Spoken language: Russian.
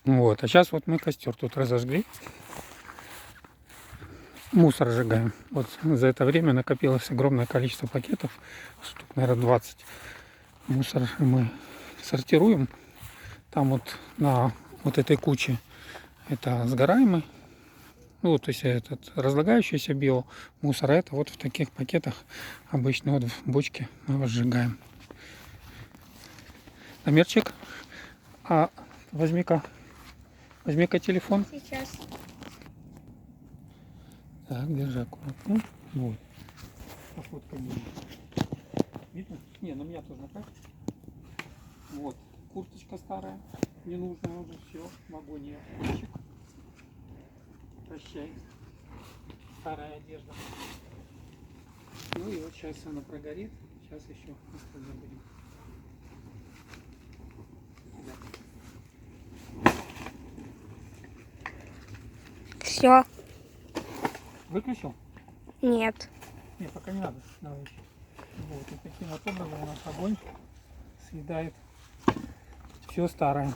Вот, а сейчас вот мы костер тут разожгли. Мусор сжигаем. Вот за это время накопилось огромное количество пакетов, штук, наверное, 20. Мусор мы сортируем. Там вот на вот этой куче это сгораемый, ну, то есть этот разлагающийся биомусор, а это вот в таких пакетах обычно вот в бочке мы его сжигаем. Амирчик, а возьми-ка телефон. Сейчас. Так, держи аккуратно. Вот. Походка будет. Видно? Не, на меня тоже накажет. Вот. Курточка старая. Ненужная уже. Все. В вагоне. Прощай. Старая одежда. Ну и вот сейчас она прогорит. Сейчас еще остальное будем. Все. Выключил? Нет. Нет, пока не надо. Давай еще. Вот. И таким вот образом у нас огонь съедает все старое.